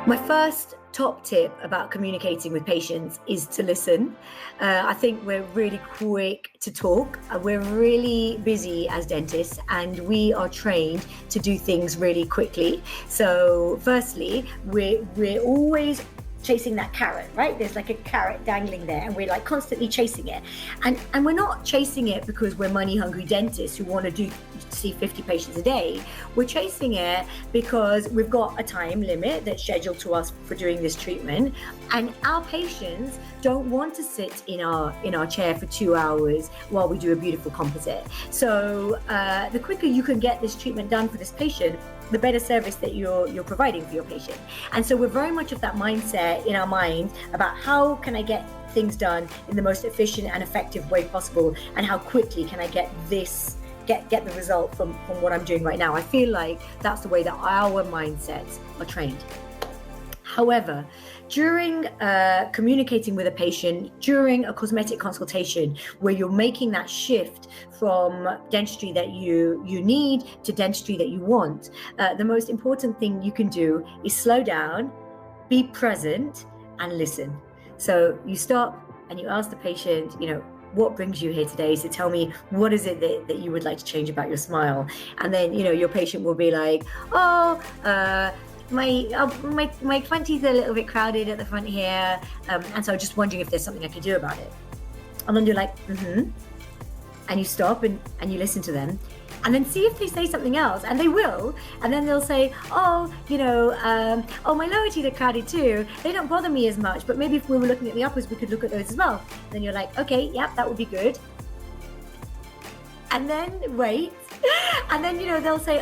My first top tip about communicating with patients is to listen. I think we're really quick to talk. We're really busy as dentists and we are trained to do things really quickly. So firstly, we're always chasing that carrot, right? There's like a carrot dangling there and we're like constantly chasing it. And we're not chasing it because we're money hungry dentists who want to see 50 patients a day. We're chasing it because we've got a time limit that's scheduled to us for doing this treatment, and our patients don't want to sit in our chair for 2 hours while we do a beautiful composite. So the quicker you can get this treatment done for this patient, the better service that you're providing for your patient. And so we're very much of that mindset in our mind about how can I get things done in the most efficient and effective way possible, and how quickly can I get the result from what I'm doing right now. I feel like that's the way that our mindsets are trained. However, during communicating with a patient, during a cosmetic consultation, where you're making that shift from dentistry that you need to dentistry that you want, the most important thing you can do is slow down, be present, and listen. So you stop and you ask the patient, what brings you here today? So tell me, what is it that you would like to change about your smile? And then, your patient will be like, my front teeth are a little bit crowded at the front here, and so I'm just wondering if there's something I could do about it. And then you're like, and you stop and you listen to them, and then see if they say something else, and they will. And then they'll say, my lower teeth are crowded too. They don't bother me as much, but maybe if we were looking at the uppers, we could look at those as well. Then you're like, okay, yep, that would be good. And then wait, and then they'll say,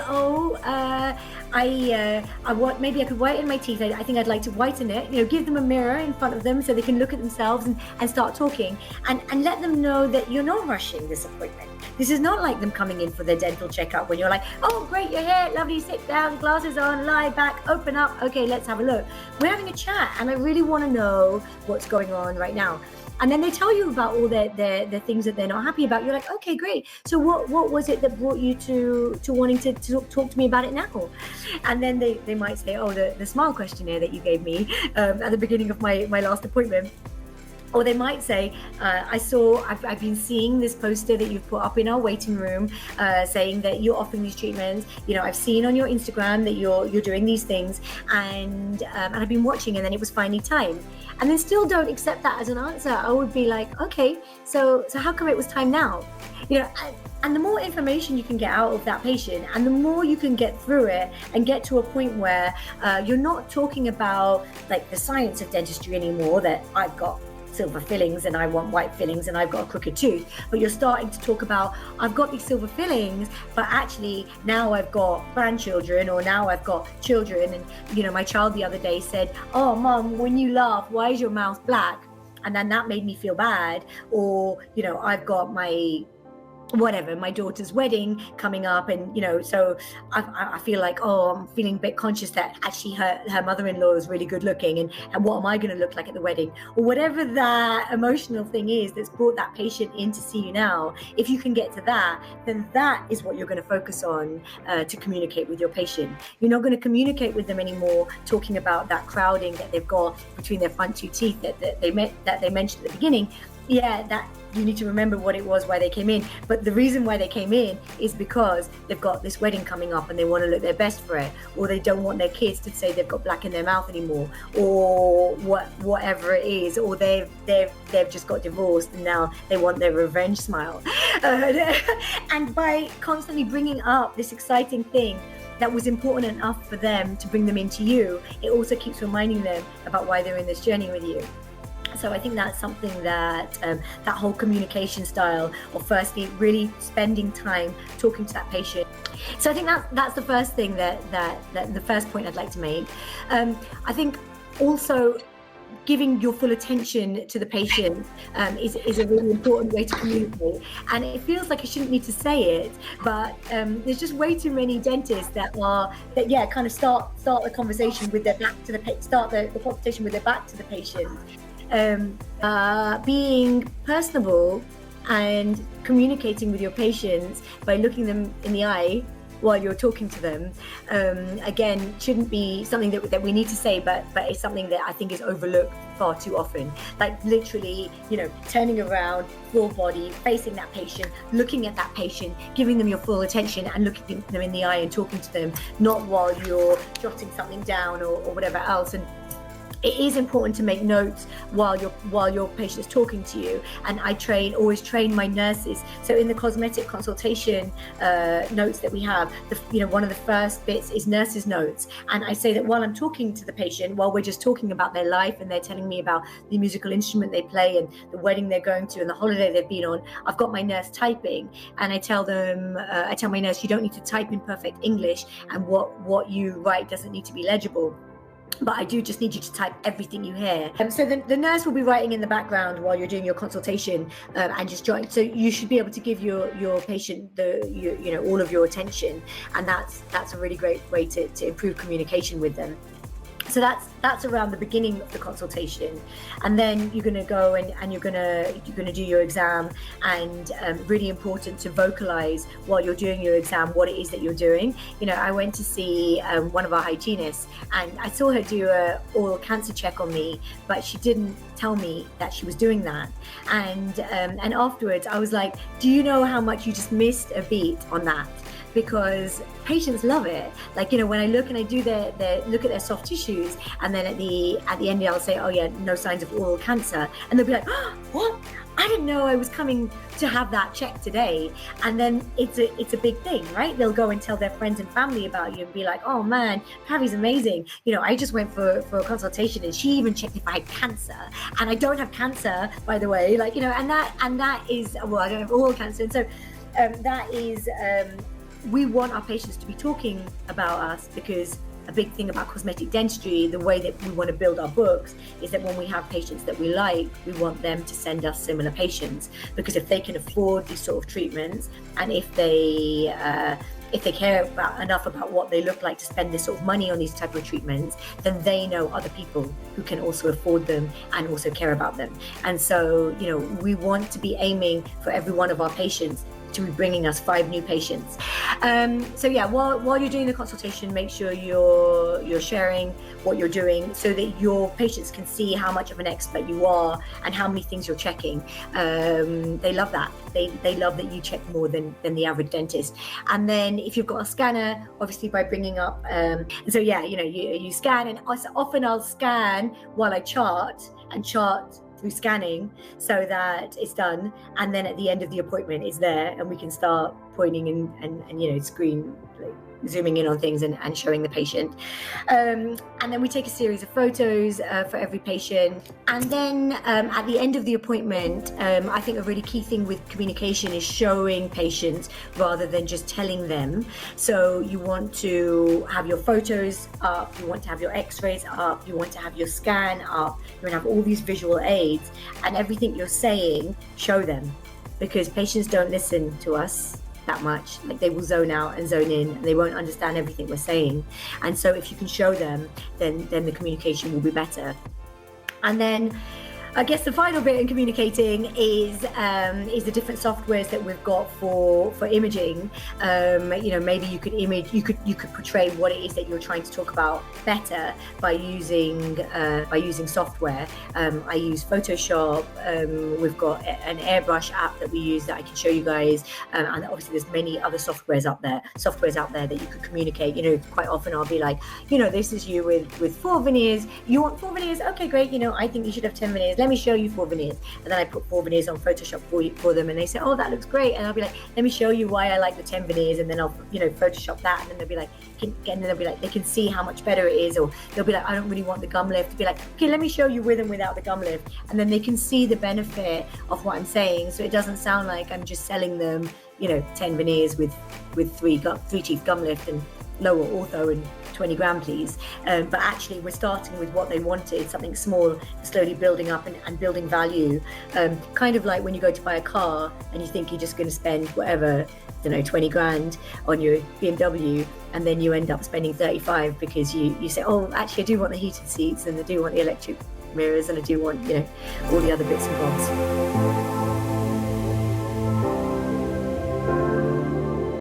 maybe I could whiten my teeth. I think I'd like to whiten it. Give them a mirror in front of them so they can look at themselves and start talking, and let them know that you're not rushing this appointment. This is not like them coming in for their dental checkup when you're like, oh great, you're here, lovely, sit down, glasses on, lie back, open up, okay, let's have a look. We're having a chat and I really want to know what's going on right now. And then they tell you about all their things that they're not happy about. You're like, okay, great. So what was it that brought you to wanting to talk to me about it now? And then they might say, the smile questionnaire that you gave me at the beginning of my last appointment. Or they might say, I've been seeing this poster that you've put up in our waiting room saying that you're offering these treatments. I've seen on your Instagram that you're doing these things, and I've been watching, and then it was finally time. And then still don't accept that as an answer. I would be like, okay, so how come it was time now? And the more information you can get out of that patient, and the more you can get through it and get to a point where you're not talking about like the science of dentistry anymore, that I've got silver fillings and I want white fillings and I've got a crooked tooth, but you're starting to talk about, I've got these silver fillings, but actually now I've got grandchildren, or now I've got children. And my child the other day said, oh mom, when you laugh, why is your mouth black? And then that made me feel bad. Or I've got my daughter's wedding coming up, and so I feel like, I'm feeling a bit conscious that actually her mother-in-law is really good looking, and what am I going to look like at the wedding? Or whatever that emotional thing is that's brought that patient in to see you now. If you can get to that, then that is what you're going to focus on to communicate with your patient. You're not going to communicate with them anymore talking about that crowding that they've got between their front two teeth that they mentioned at the beginning. Yeah, that you need to remember what it was, why they came in. But the reason why they came in is because they've got this wedding coming up and they want to look their best for it, or they don't want their kids to say they've got black in their mouth anymore, or whatever it is, or they've just got divorced and now they want their revenge smile. And by constantly bringing up this exciting thing that was important enough for them to bring them into you, it also keeps reminding them about why they're in this journey with you. So I think that's something that that whole communication style of firstly really spending time talking to that patient. So I think that's the first thing that the first point I'd like to make. I think also giving your full attention to the patient is a really important way to communicate. And it feels like I shouldn't need to say it, but there's just way too many dentists that kind of start the conversation with their back to the the consultation with their back to the patient. Being personable and communicating with your patients by looking them in the eye while you're talking to them, again, shouldn't be something that we need to say, but it's something that I think is overlooked far too often. Like literally, turning around, full body, facing that patient, looking at that patient, giving them your full attention and looking them in the eye and talking to them, not while you're jotting something down or whatever else. And it is important to make notes while your patient is talking to you. And I always train my nurses. So in the cosmetic consultation notes that we have, one of the first bits is nurses' notes. And I say that while I'm talking to the patient, while we're just talking about their life and they're telling me about the musical instrument they play and the wedding they're going to and the holiday they've been on, I've got my nurse typing, and I tell my nurse, you don't need to type in perfect English, and what you write doesn't need to be legible. But I do just need you to type everything you hear. So the nurse will be writing in the background while you're doing your consultation, and just join. So you should be able to give your patient all of your attention, and that's a really great way to improve communication with them. So that's around the beginning of the consultation, and then you're going to go and you're going to do your exam. And really important to vocalize while you're doing your exam what it is that you're doing. I went to see one of our hygienists, and I saw her do a oral cancer check on me, but she didn't tell me that she was doing that. And afterwards I was like, do you know how much you just missed a beat on that? Because patients love it. Like, when I look and I do look at their soft tissues, and then at the end I'll say, oh yeah, no signs of oral cancer, and they'll be like, oh, what? I didn't know I was coming to have that checked today. And then it's a big thing, right? They'll go and tell their friends and family about you and be like, oh man, Pavi's amazing. I just went for a consultation and she even checked if I had cancer, and I don't have cancer, by the way. Like, and that is, well, I don't have oral cancer. And so that is, we want our patients to be talking about us, because a big thing about cosmetic dentistry, the way that we want to build our books, is that when we have patients that we like, we want them to send us similar patients, because if they can afford these sort of treatments, and if they care enough about what they look like to spend this sort of money on these type of treatments, then they know other people who can also afford them and also care about them. And so, we want to be aiming for every one of our patients to be bringing us 5 new patients. So yeah, while you're doing the consultation, make sure you're sharing what you're doing so that your patients can see how much of an expert you are and how many things you're checking. They love that. They love that you check more than the average dentist. And then if you've got a scanner, obviously by bringing up, so yeah, you scan, and often I'll scan while I chart through scanning so that it's done, and then at the end of the appointment it's there and we can start pointing and screen, like, zooming in on things and showing the patient. And then we take a series of photos for every patient. And then at the end of the appointment, I think a really key thing with communication is showing patients rather than just telling them. So you want to have your photos up, you want to have your x-rays up, you want to have your scan up, you want to have all these visual aids, and everything you're saying, show them, because patients don't listen to us that much. Like, they will zone out and zone in, and they won't understand everything we're saying. And so if you can show them, then the communication will be better. And then I guess the final bit in communicating is the different softwares that we've got for imaging. Maybe you could portray what it is that you're trying to talk about better by using software. I use Photoshop. We've got an airbrush app that we use that I can show you guys, and obviously there's many other softwares out there that you could communicate. Quite often I'll be like, this is you with 4 veneers. You want 4 veneers? Okay, great. I think you should have 10 veneers. Let me show you 4 veneers. And then I put 4 veneers on Photoshop for them, and they say, oh, that looks great. And I'll be like, let me show you why I like the 10 veneers. And then I'll Photoshop that, and then they'll be like, they can see how much better it is. Or they'll be like, I don't really want the gum lift. To be like, okay, let me show you with and without the gum lift. And then they can see the benefit of what I'm saying, so it doesn't sound like I'm just selling them 10 veneers with 3 teeth gum lift and lower ortho and 20 grand please, but actually we're starting with what they wanted, something small, slowly building up and building value, kind of like when you go to buy a car and you think you're just going to spend whatever, 20 grand on your BMW, and then you end up spending 35 because you say, oh, actually I do want the heated seats, and I do want the electric mirrors, and I do want all the other bits and bobs.